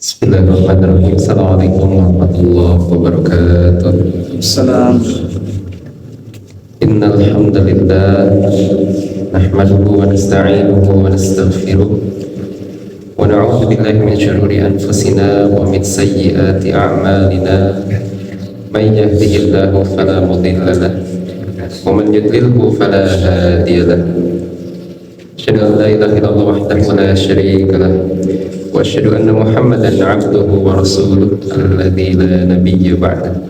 Bismillahirrahmanirrahim. Assalamualaikum warahmatullahi wabarakatuh. Salam. Innal hamdalillah nahmaduhu wa nasta'inuhu wa nastaghfiruh wa na'udzu billahi min shururi anfusina wa min sayyiati a'malina. May yahdihillahu fala mudilla lahu wa man yudlilhu fala hadiya lahu. Asyhadu an la ilaha illallah wahdahu la syarika lahu wa asyhadu anna Muhammadan 'abduhu wa rasuluhu alladzi la nabiyya ba'dahu.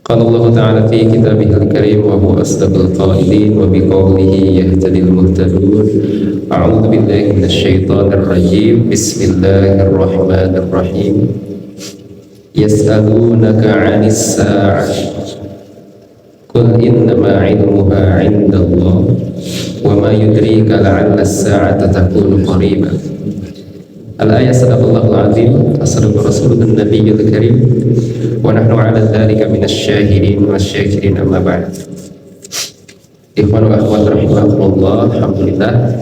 Qala Allah Ta'ala fi kitabihil karim wa huwa asdaqul qailin wa biqaulihi yahtadil muhtadun. A'udzu billahi minasy syaithanir rajim. Bismillahirrahmanirrahim. Yas'alunaka 'anis sa'ah qul innama 'ilmuha 'indallah wa ma yudrika la'alla as-sa'ata takunu qariban. Al-ayat sadaqallahul azim, asadaqa rasulun nabiyyul karim, wa nahnu 'ala dzalika minasyahidin wasyakirin, amma ba'd. Ikhwan wa akhwat rahimakumullah, alhamdulillah,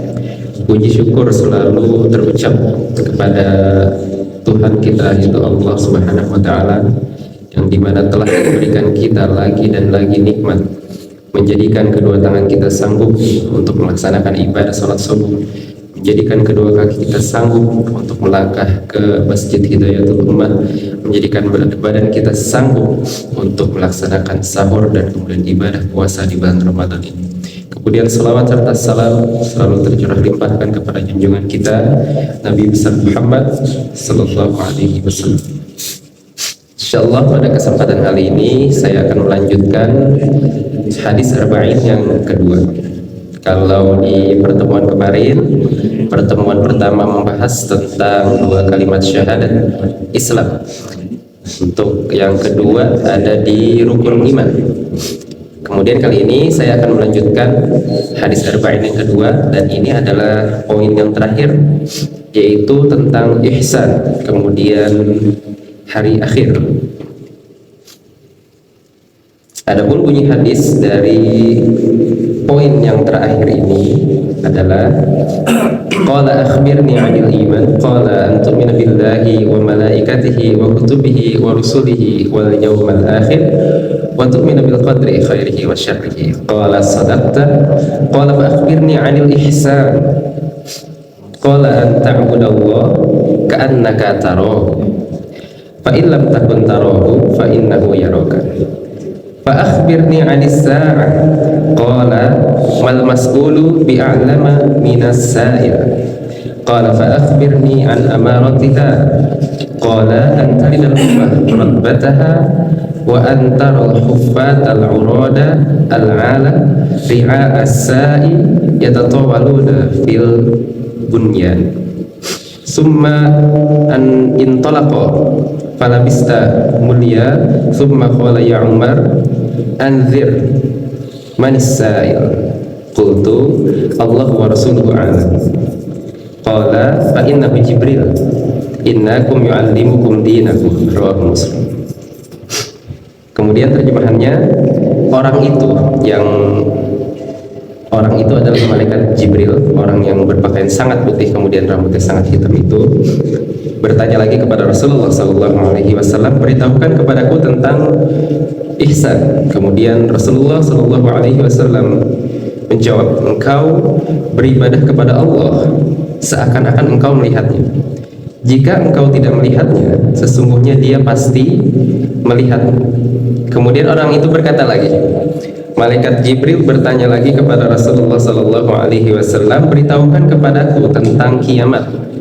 puji syukur selalu terucap kepada Tuhan kita, yaitu Allah Subhanahu wa taala, yang dimana telah memberikan kita lagi dan lagi nikmat, menjadikan kedua tangan kita sanggup untuk melaksanakan ibadah salat subuh, menjadikan kedua kaki kita sanggup untuk melangkah ke Masjid Hidayatul Ummah, menjadikan badan kita sanggup untuk melaksanakan sahur dan kemudian ibadah puasa di bulan Ramadan ini. Kemudian salawat serta salam selalu tercurah limpahkan kepada junjungan kita Nabi besar Muhammad sallallahu alaihi wasallam. Insyaallah pada kesempatan kali ini saya akan melanjutkan hadis arba'in yang kedua. Kalau di pertemuan kemarin, pertemuan pertama membahas tentang dua kalimat syahadat Islam. Untuk yang kedua ada di rukun iman. Kemudian kali ini saya akan melanjutkan hadis arba'in yang kedua, dan ini adalah poin yang terakhir, yaitu tentang ihsan, kemudian hari akhir. Adapun bunyi hadis dari poin yang terakhir ini adalah qala akhbirni 'anil iman qala an tu'mina billahi wa malaikatihi wa kutubihi wa rusulihi wal yawmal akhir wa tu'mina bil qadri khairihi wa syarrihi qala sadaqta qala fa akhbirni 'anil ihsan qala an ta'budallaha ka'annaka tarahu fa in lam takun tarahu fa innahu yaraka. Fa akhbirni 'anis sa'ah qala mal mas'ulu bi'a'lama minas sa'il qala fa akhbirni 'an amaratiha qala an tarinal ummah rabbataha wa an taral huffata al-'urada al-'ala ri'a as-sa'i yatatawaluna fil bunyan summa an intalaqa falabista mulia thumma qala ya Umar anzir manis sa'il qultu Allah wa rasuluhu a'lam qala fa innahu Jibril innakum yu'allimukum dinakum rawahu Muslim. Kemudian terjemahannya, orang itu adalah malaikat Jibril, orang yang berpakaian sangat putih kemudian rambutnya sangat hitam itu bertanya lagi kepada Rasulullah SAW, beritahukan kepadaku tentang ihsan. Kemudian Rasulullah SAW menjawab, engkau beribadah kepada Allah seakan-akan engkau melihatnya. Jika engkau tidak melihatnya, sesungguhnya Dia pasti melihatmu. Kemudian orang itu berkata lagi, malaikat Jibril bertanya lagi kepada Rasulullah SAW, beritahukan kepadaku tentang kiamat.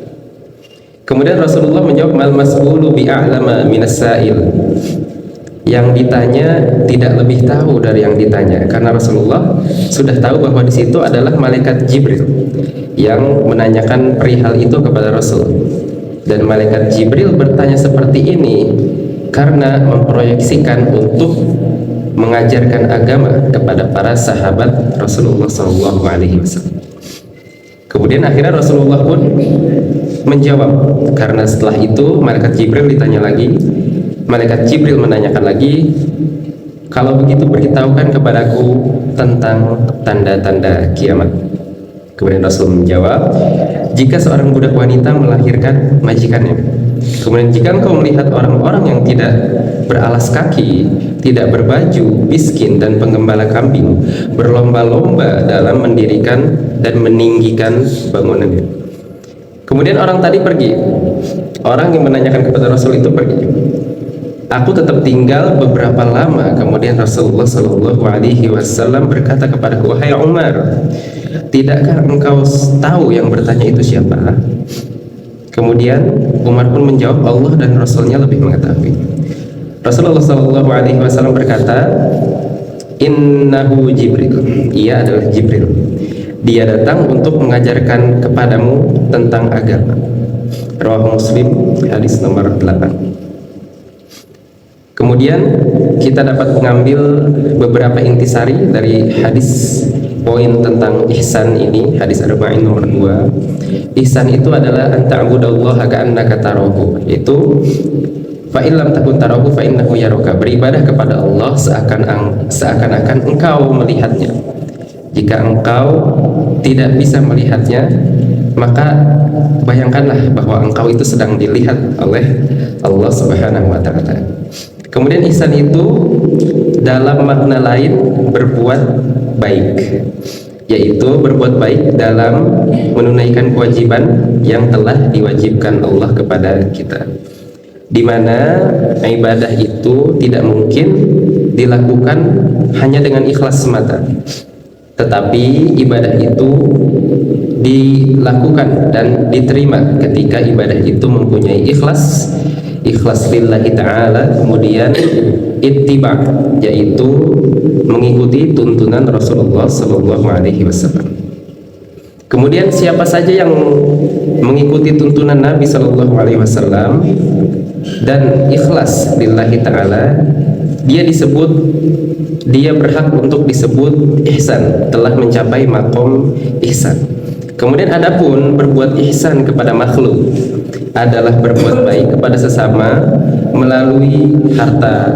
Kemudian Rasulullah menjawab, mal mas'ulu bi'a'lama minas sa'il. Yang ditanya tidak lebih tahu dari yang ditanya, karena Rasulullah sudah tahu bahwa di situ adalah malaikat Jibril yang menanyakan perihal itu kepada Rasul. Dan malaikat Jibril bertanya seperti ini karena memproyeksikan untuk mengajarkan agama kepada para sahabat Rasulullah SAW. Kemudian akhirnya Rasulullah pun menjawab, karena setelah itu malaikat Jibril ditanya lagi, malaikat Jibril menanyakan lagi, kalau begitu beritahukan kepadaku tentang tanda-tanda kiamat. Kemudian Rasul menjawab, jika seorang budak wanita melahirkan majikannya. Kemudian jika engkau melihat orang-orang yang tidak beralas kaki, tidak berbaju, miskin dan penggembala kambing berlomba-lomba dalam mendirikan dan meninggikan bangunannya. Kemudian orang tadi pergi. Orang yang menanyakan kepada Rasul itu pergi. Aku tetap tinggal beberapa lama. Kemudian Rasulullah Shallallahu Alaihi Wasallam berkata kepadaku, wahai Umar, tidakkah engkau tahu yang bertanya itu siapa? Kemudian Umar pun menjawab, Allah dan Rasulnya lebih mengetahui. Rasulullah Shallallahu Alaihi Wasallam berkata, Innahu Jibril, ia adalah Jibril. Dia datang untuk mengajarkan kepadamu tentang agama. Rawahu Muslim, hadis nomor 8. Kemudian kita dapat mengambil beberapa intisari dari hadis poin tentang ihsan ini, hadis arba'in nomor 2. Ihsan itu adalah anta'budallaha ka'annaka tarahu, yaitu fa in lam takun tarahu fa innahu yaraka, beribadah kepada Allah seakan-akan engkau melihatnya. Jika engkau tidak bisa melihatnya, maka bayangkanlah bahwa engkau itu sedang dilihat oleh Allah Subhanahu wa taala. Kemudian ihsan itu dalam makna lain berbuat baik, yaitu berbuat baik dalam menunaikan kewajiban yang telah diwajibkan Allah kepada kita, di mana ibadah itu tidak mungkin dilakukan hanya dengan ikhlas semata, tetapi ibadah itu dilakukan dan diterima ketika ibadah itu mempunyai ikhlas lillahi ta'ala, kemudian ittiba, yaitu mengikuti tuntunan Rasulullah Sallallahu Alaihi Wasallam. Kemudian siapa saja yang mengikuti tuntunan Nabi Sallallahu Alaihi Wasallam dan ikhlas lillahi ta'ala, dia berhak untuk disebut ihsan, telah mencapai makom ihsan. Kemudian adapun berbuat ihsan kepada makhluk adalah berbuat baik kepada sesama melalui harta,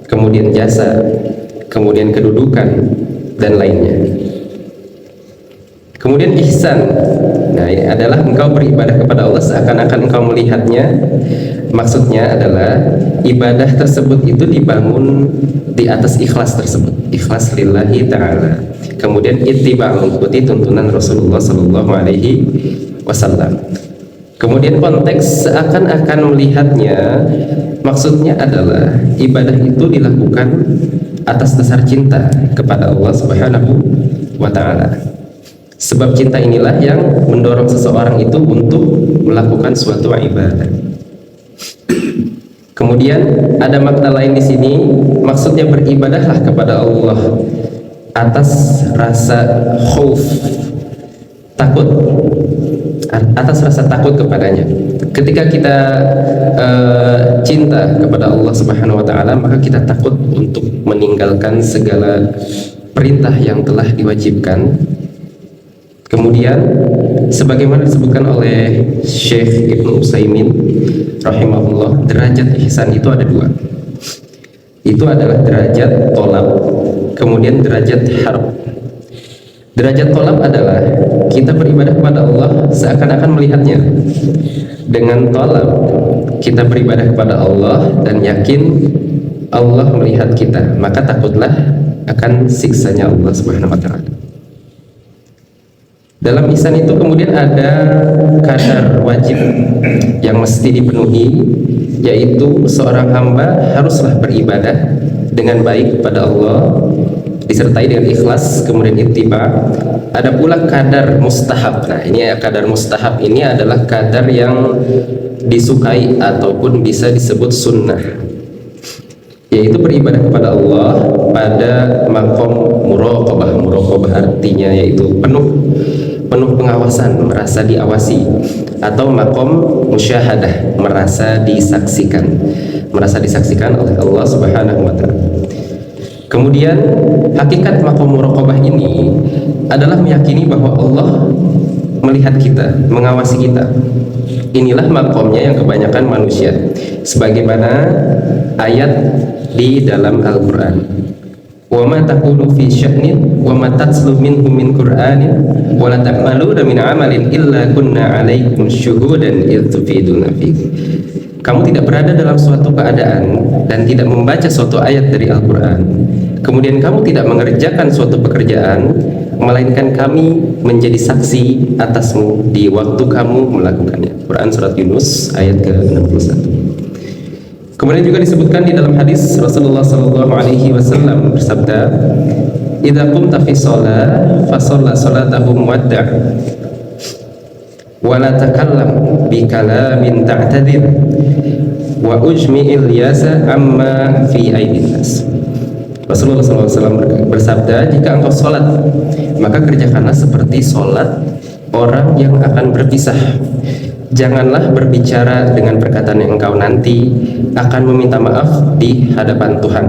kemudian jasa, kemudian kedudukan dan lainnya. Kemudian ihsan, nah ini adalah engkau beribadah kepada Allah seakan-akan engkau melihatnya. Maksudnya adalah ibadah tersebut itu dibangun di atas ikhlas tersebut, ikhlas lillahi ta'ala. Kemudian ittiba, mengikuti tuntunan Rasulullah Sallallahu Alaihi Wasallam. Kemudian konteks seakan-akan melihatnya, maksudnya adalah ibadah itu dilakukan atas dasar cinta kepada Allah Subhanahu wa Ta'ala. Sebab cinta inilah yang mendorong seseorang itu untuk melakukan suatu ibadah. Kemudian ada makna lain di sini, maksudnya beribadahlah kepada Allah atas rasa khauf, takut, atas rasa takut kepadanya. Ketika kita cinta kepada Allah Subhanahu wa Ta'ala, maka kita takut untuk meninggalkan segala perintah yang telah diwajibkan. Kemudian sebagaimana disebutkan oleh Syekh Ibnu Utsaimin rahimahullah, derajat ihsan itu ada dua. Itu adalah derajat tolab, kemudian derajat harb. Derajat tolab adalah kita beribadah kepada Allah seakan-akan melihatnya. Dengan tolab kita beribadah kepada Allah dan yakin Allah melihat kita, maka takutlah akan siksanya Allah Subhanahu wa Ta'ala. Dalam ihsan itu kemudian ada kadar wajib yang mesti dipenuhi, yaitu seorang hamba haruslah beribadah dengan baik kepada Allah disertai dengan ikhlas, kemudian ittiba. Ada pula kadar mustahab. Nah, ini kadar mustahab ini adalah kadar yang disukai ataupun bisa disebut sunnah, yaitu beribadah kepada Allah pada makom muraqabah. Muraqabah artinya yaitu penuh pengawasan, merasa diawasi, atau makom musyahadah, merasa disaksikan oleh Allah Subhanahu wa Ta'ala. Kemudian hakikat makom muraqabah ini adalah meyakini bahwa Allah melihat kita, mengawasi kita. Inilah makomnya yang kebanyakan manusia, sebagaimana ayat di dalam Al-Quran. wa ma taqulu fi sya'nin wa ma tatslu minhu min qur'anin wa la ta'maluna min 'amalin illa kunna 'alaikum syuhudan idh tufiduna fihi. Kamu tidak berada dalam suatu keadaan dan tidak membaca suatu ayat dari Al-Quran, kemudian kamu tidak mengerjakan suatu pekerjaan, melainkan kami menjadi saksi atasmu di waktu kamu melakukannya. Quran Surat Yunus ayat ke-61. Kemudian juga disebutkan di dalam hadis Rasulullah SAW bersabda, "Idza qumta fi shalah fa shalla salatahu muwadda' wa la takallam bi kalamin ta'tadir wa ujmi'il yasa amma fi aidin nas." Rasulullah SAW bersabda, jika engkau sholat, maka kerjakanlah seperti sholat orang yang akan berpisah. Janganlah berbicara dengan perkataan yang engkau nanti akan meminta maaf di hadapan Tuhan,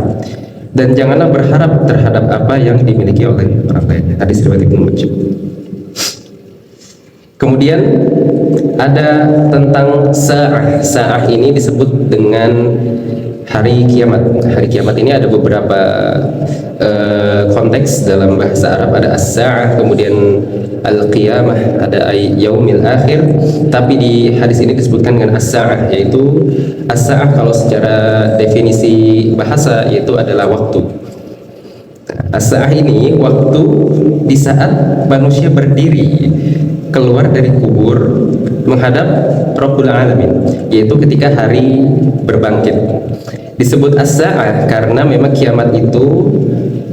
dan janganlah berharap terhadap apa yang dimiliki oleh orang lain. Hadis riwayat Ibnu Majah. Kemudian ada tentang sa'ah. Sa'ah ini disebut dengan hari kiamat. Hari kiamat ini ada beberapa konteks dalam bahasa Arab. Ada as-sa'ah, kemudian al-qiyamah, ada yaumil akhir. Tapi di hadis ini disebutkan dengan as-sa'ah, yaitu as-sa'ah kalau secara definisi bahasa yaitu adalah waktu. As-sa'ah ini waktu di saat manusia berdiri keluar dari kubur menghadap Rabbul Alamin, yaitu ketika hari berbangkit. Disebut as-sa'ah karena memang kiamat itu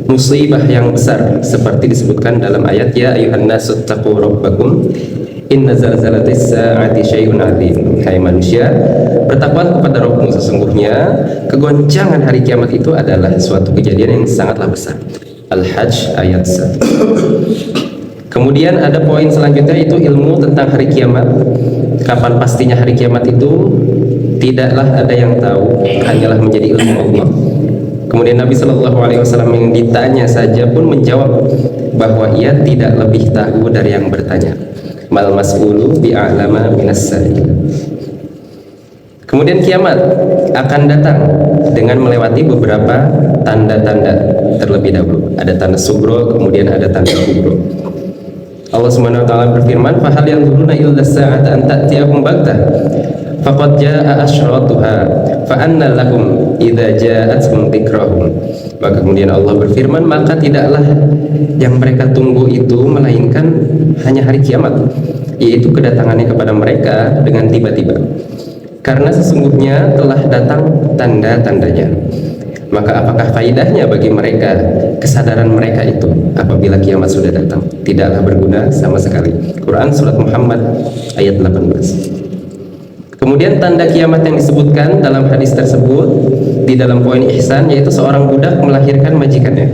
musibah yang besar, seperti disebutkan dalam ayat ya ayuhan nasu taqu rabbakum inna zalzalatis sa'ati syai'un 'adzim. Hai manusia, bertakwalah kepada Rabbmu, sesungguhnya kegoncangan hari kiamat itu adalah suatu kejadian yang sangatlah besar. Al-Hajj ayat 1. Kemudian ada poin selanjutnya, yaitu ilmu tentang hari kiamat. Kapan pastinya hari kiamat itu tidaklah ada yang tahu, hanyalah menjadi ilmu Allah. Kemudian Nabi SAW yang ditanya saja pun menjawab bahwa ia tidak lebih tahu dari yang bertanya. Mal mas'ulu bi'a'lama minas sa'il. Kemudian kiamat akan datang dengan melewati beberapa tanda-tanda terlebih dahulu. Ada tanda sugro, kemudian ada tanda kubro. Allah Subhanahu wa taala berfirman, "Fa hal yanzuruna illa as-sa'ata an ta'tiyahum baghtah faqad jaa'a asyratuha fa anna lahum idza ja'atuhum dzikrahum." Maka kemudian Allah berfirman, maka tidaklah yang mereka tunggu itu melainkan hanya hari kiamat, yaitu kedatangannya kepada mereka dengan tiba-tiba, karena sesungguhnya telah datang tanda-tandanya. Maka apakah faidahnya bagi mereka kesadaran mereka itu apabila kiamat sudah datang? Tidaklah berguna sama sekali. Quran Surat Muhammad ayat 18. Kemudian tanda kiamat yang disebutkan dalam hadis tersebut di dalam poin ihsan, yaitu seorang budak melahirkan majikannya.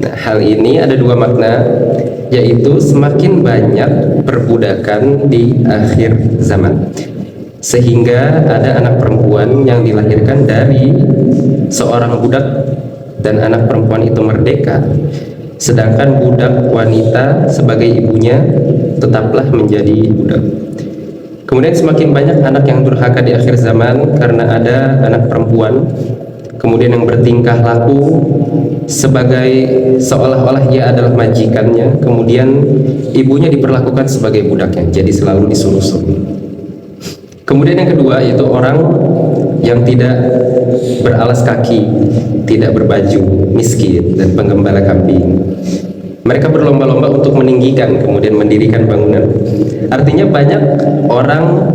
Nah, hal ini ada dua makna, yaitu semakin banyak perbudakan di akhir zaman, sehingga ada anak perempuan yang dilahirkan dari seorang budak dan anak perempuan itu merdeka, sedangkan budak wanita sebagai ibunya tetaplah menjadi budak. Kemudian semakin banyak anak yang durhaka di akhir zaman karena ada anak perempuan kemudian yang bertingkah laku sebagai seolah-olah ia adalah majikannya, kemudian ibunya diperlakukan sebagai budaknya, jadi selalu disuruh-suruh. Kemudian yang kedua yaitu orang yang tidak beralas kaki, tidak berbaju, miskin, dan penggembala kambing. Mereka berlomba-lomba untuk meninggikan, kemudian mendirikan bangunan. Artinya banyak orang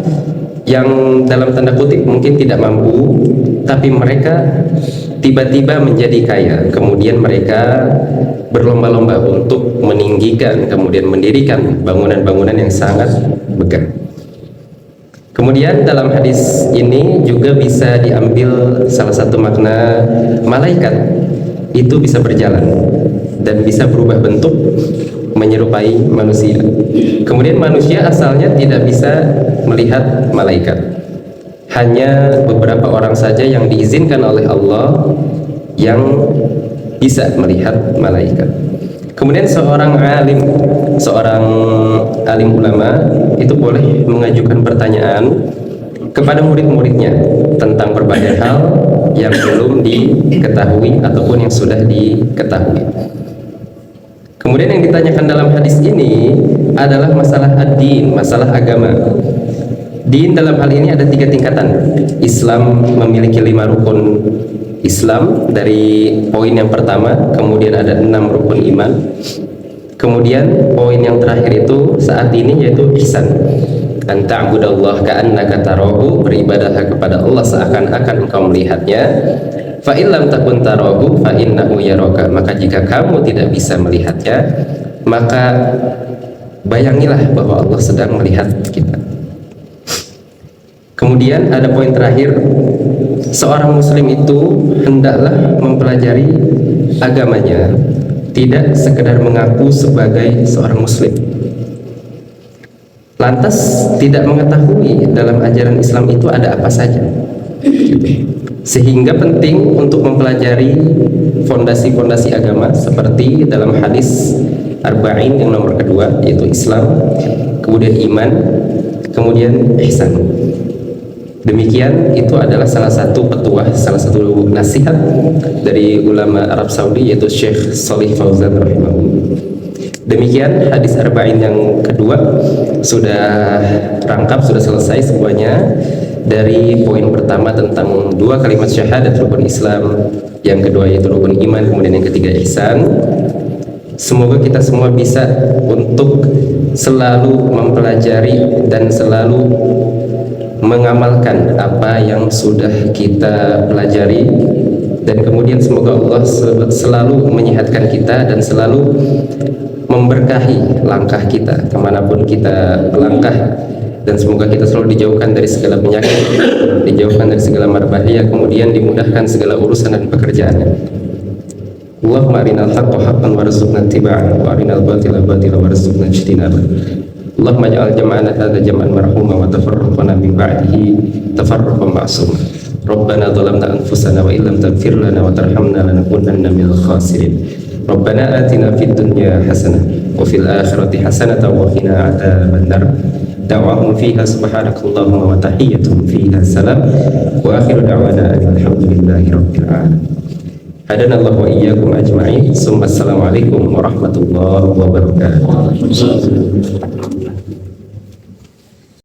yang dalam tanda kutip mungkin tidak mampu, tapi mereka tiba-tiba menjadi kaya. Kemudian mereka berlomba-lomba untuk meninggikan, kemudian mendirikan bangunan-bangunan yang sangat megah. Kemudian dalam hadis ini juga bisa diambil salah satu makna, malaikat itu bisa berjalan dan bisa berubah bentuk menyerupai manusia. Kemudian manusia asalnya tidak bisa melihat malaikat. Hanya beberapa orang saja yang diizinkan oleh Allah yang bisa melihat malaikat. Kemudian seorang alim ulama itu boleh mengajukan pertanyaan kepada murid-muridnya tentang berbagai hal yang belum diketahui ataupun yang sudah diketahui. Kemudian yang ditanyakan dalam hadis ini adalah masalah ad-din, masalah agama. Din dalam hal ini ada 3 tingkatan. Islam memiliki 5 rukun Islam dari poin yang pertama, kemudian ada 6 rukun iman. Kemudian poin yang terakhir itu saat ini yaitu ihsan. An ta'budallaha ka'annaka tarahu, beribadahlah kepada Allah seakan-akan engkau melihatnya. Fa in lam takun tarahu fa innahu yaraka, maka jika kamu tidak bisa melihatnya, maka bayangilah bahwa Allah sedang melihat kita. Kemudian ada poin terakhir, seorang muslim itu hendaklah mempelajari agamanya, tidak sekedar mengaku sebagai seorang muslim lantas tidak mengetahui dalam ajaran Islam itu ada apa saja gitu. Sehingga penting untuk mempelajari fondasi-fondasi agama seperti dalam hadis Arba'in yang nomor kedua, yaitu Islam, kemudian iman, kemudian ihsan. Demikian itu adalah salah satu petuah, salah satu nasihat dari ulama Arab Saudi, yaitu Syekh Shalih Fauzan rahimahullah. Demikian hadis Arba'in yang kedua sudah rangkap, sudah selesai semuanya. Dari poin pertama tentang 2 kalimat syahadat rukun Islam, yang kedua yaitu rukun iman, kemudian yang ketiga ihsan. Semoga kita semua bisa untuk selalu mempelajari dan selalu mengamalkan apa yang sudah kita pelajari, dan kemudian semoga Allah selalu menyehatkan kita dan selalu memberkahi langkah kita kemanapun kita melangkah, dan semoga kita selalu dijauhkan dari segala penyakit, dijauhkan dari segala mara bahaya, kemudian dimudahkan segala urusan dan pekerjaannya. Allahumma arinal haqqa haqqan warzuqna ittiba'ah wa arinal batila batila warzuqna ijtinabah. Allahumma ja'al jam'ana hadza jam'an marhuma wa tafarraqana min ba'dihi tafarraqan ma'suma. Rabbana zalamna anfusana wa illam taghfir lana wa tarhamna lanakunanna minal khasirin. Rabbana atina fid dunya hasanah wa fil akhirati hasanah wa qina adzabannar. Da'wahum fiha subhanakallahumma wa tahiyyatuhum fiha salam wa akhiru da'wana alhamdulillahi rabbil alamin. Hadanallahu wa iyyakum ajma'in. Assalamualaikum warahmatullahi wabarakatuh.